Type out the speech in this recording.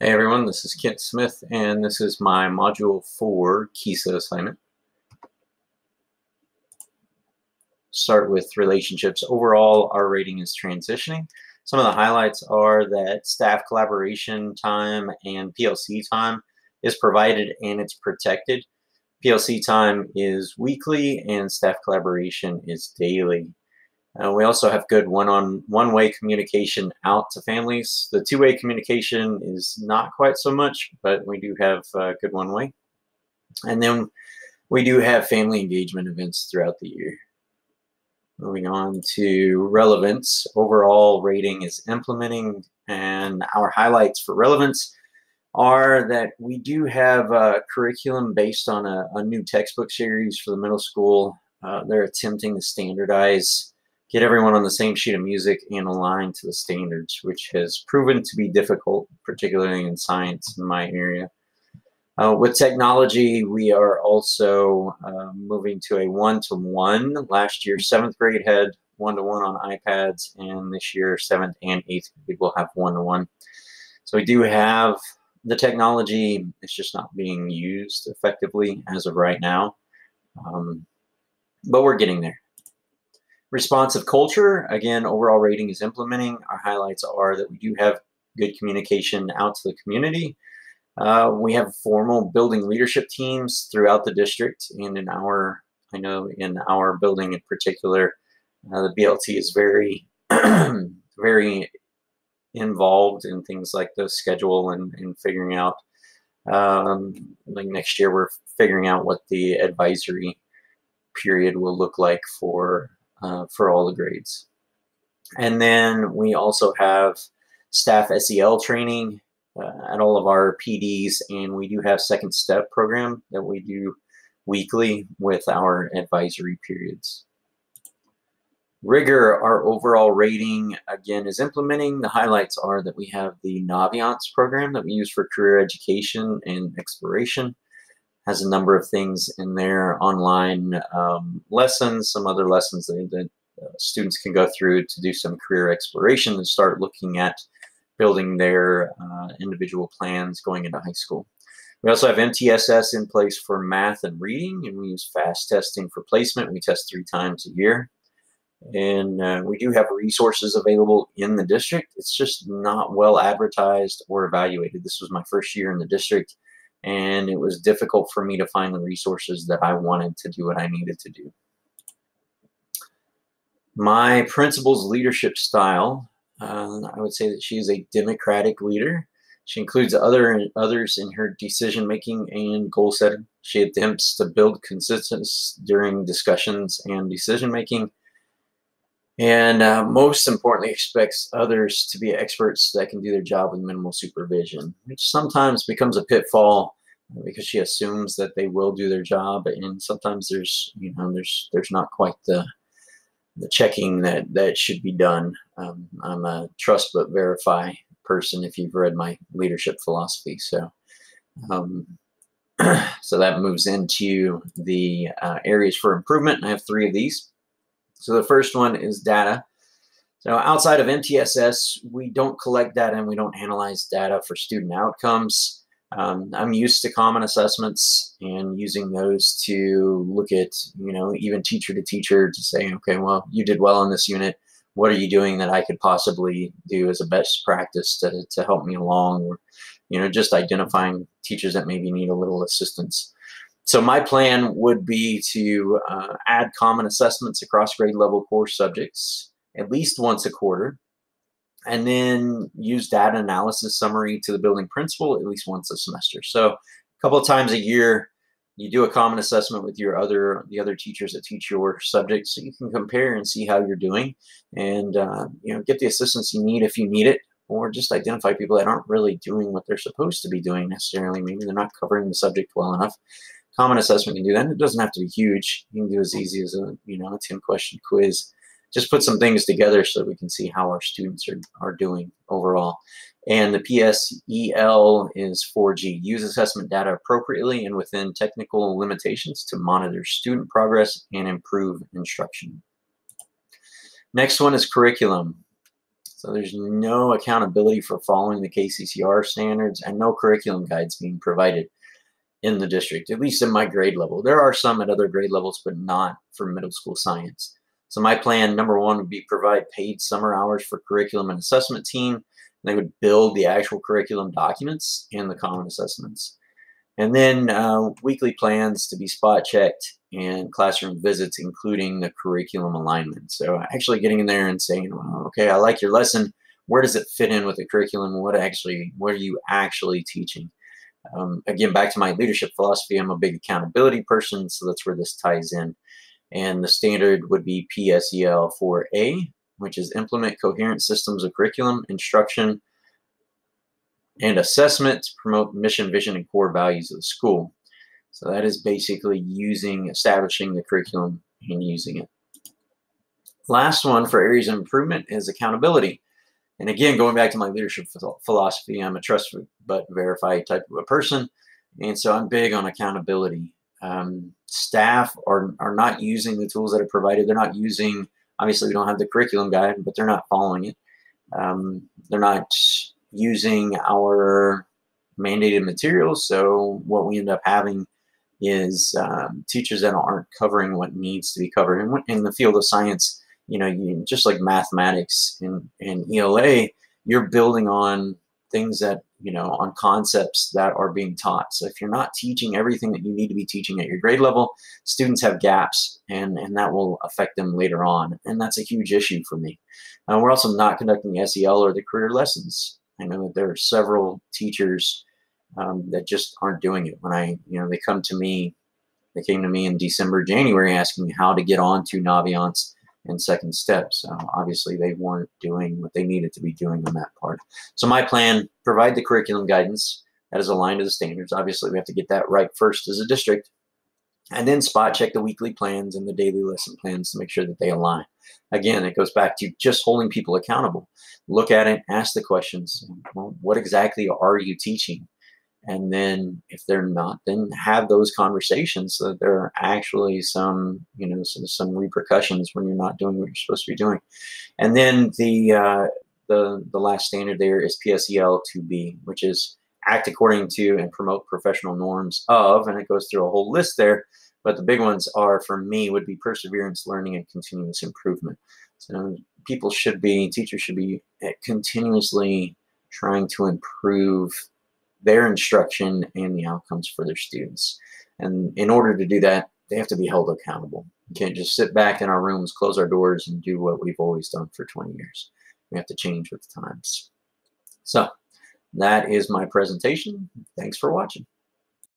Hey everyone, this is Kent Smith, and this is my Module 4 KISA assignment. Start with relationships. Overall, our rating is transitioning. Some of the highlights are that staff collaboration time and PLC time is provided and it's protected. PLC time is weekly and staff collaboration is daily. We also have good one-way communication out to families. The two-way communication is not quite so much, but we do have good one-way. And then we do have family engagement events throughout the year. Moving on to relevance. Overall rating is implementing, and our highlights for relevance are that we do have a curriculum based on a new textbook series for the middle school. They're attempting to standardize, get everyone on the same sheet of music and align to the standards, which has proven to be difficult, particularly in science in my area. With technology, we are also moving to a one-to-one. Last year, 7th grade had one-to-one on iPads, and this year, 7th and 8th grade will have one-to-one. So we do have the technology. It's just not being used effectively as of right now, but we're getting there. Responsive culture, again, overall rating is implementing. Our highlights are that we do have good communication out to the community. We have formal building leadership teams throughout the district, and in our building in particular, the BLT is very, very involved in things like the schedule and figuring out, like next year we're figuring out what the advisory period will look like for all the grades. And then we also have staff SEL training at all of our PDs, and we do have second step program that we do weekly with our advisory periods. Rigor, our overall rating, again, is implementing. The highlights are that we have the Naviance program that we use for career education and exploration. Has a number of things in there, online lessons, some other lessons that students can go through to do some career exploration and start looking at building their individual plans going into high school. We also have MTSS in place for math and reading, and we use fast testing for placement. We test 3 times a year. And we do have resources available in the district. It's just not well advertised or evaluated. This was my first year in the district, and it was difficult for me to find the resources that I wanted to do what I needed to do. My principal's leadership style, I would say that she is a democratic leader. She includes others in her decision-making and goal setting. She attempts to build consistency during discussions and decision-making. And most importantly, expects others to be experts that can do their job with minimal supervision, which sometimes becomes a pitfall because she assumes that they will do their job, and sometimes there's not quite the checking that should be done. I'm a trust but verify person, if you've read my leadership philosophy. So so that moves into the areas for improvement. I have 3 of these. So the first one is data. So outside of MTSS, we don't collect data and we don't analyze data for student outcomes. I'm used to common assessments and using those to look at, even teacher to teacher to say, okay, well, you did well in this unit. What are you doing that I could possibly do as a best practice to help me along? Or, just identifying teachers that maybe need a little assistance. So my plan would be to add common assessments across grade level core subjects at least once a quarter, and then use data analysis summary to the building principal at least once a semester. So a couple of times a year, you do a common assessment with the other teachers that teach your subject, so you can compare and see how you're doing, and get the assistance you need if you need it, or just identify people that aren't really doing what they're supposed to be doing necessarily. Maybe they're not covering the subject well enough. Common assessment can do that. It doesn't have to be huge. You can do as easy as a 10-question quiz. Just put some things together so we can see how our students are doing overall. And the PSEL is 4G. Use assessment data appropriately and within technical limitations to monitor student progress and improve instruction. Next one is curriculum. So there's no accountability for following the KCCR standards and no curriculum guides being provided in the district, at least in my grade level. There are some at other grade levels, but not for middle school science. So my plan, number one, would be provide paid summer hours for curriculum and assessment team. They would build the actual curriculum documents and the common assessments. And then weekly plans to be spot checked and classroom visits, including the curriculum alignment. So actually getting in there and saying, well, okay, I like your lesson. Where does it fit in with the curriculum? What are you actually teaching? Again, back to my leadership philosophy, I'm a big accountability person, so that's where this ties in. And the standard would be PSEL 4A, which is implement coherent systems of curriculum, instruction, and assessment to promote mission, vision, and core values of the school. So that is basically establishing the curriculum and using it. Last one for areas of improvement is accountability. And again, going back to my leadership philosophy, I'm a trust but verify type of a person. And so I'm big on accountability. Staff are not using the tools that are provided. They're not using, obviously we don't have the curriculum guide, but they're not following it. They're not using our mandated materials. So what we end up having is teachers that aren't covering what needs to be covered. And in the field of science, just like mathematics and ELA, you're building on things that, on concepts that are being taught. So if you're not teaching everything that you need to be teaching at your grade level, students have gaps, and that will affect them later on. And that's a huge issue for me. We're also not conducting SEL or the career lessons. I know that there are several teachers that just aren't doing it. When they came to me in December, January, asking how to get on to Naviance and second steps. Obviously, they weren't doing what they needed to be doing on that part. So my plan, provide the curriculum guidance that is aligned to the standards. Obviously, we have to get that right first as a district, and then spot check the weekly plans and the daily lesson plans to make sure that they align. Again, it goes back to just holding people accountable. Look at it, ask the questions. Well, what exactly are you teaching? And then if they're not, then have those conversations so that there are actually some repercussions when you're not doing what you're supposed to be doing. And then the last standard there is PSEL 2B, which is act according to and promote professional norms of, and it goes through a whole list there. But the big ones are, for me, would be perseverance, learning, and continuous improvement. So teachers should be continuously trying to improve their instruction and the outcomes for their students. And in order to do that, they have to be held accountable. You can't just sit back in our rooms, close our doors, and do what we've always done for 20 years. We have to change with the times. So that is my presentation. Thanks for watching.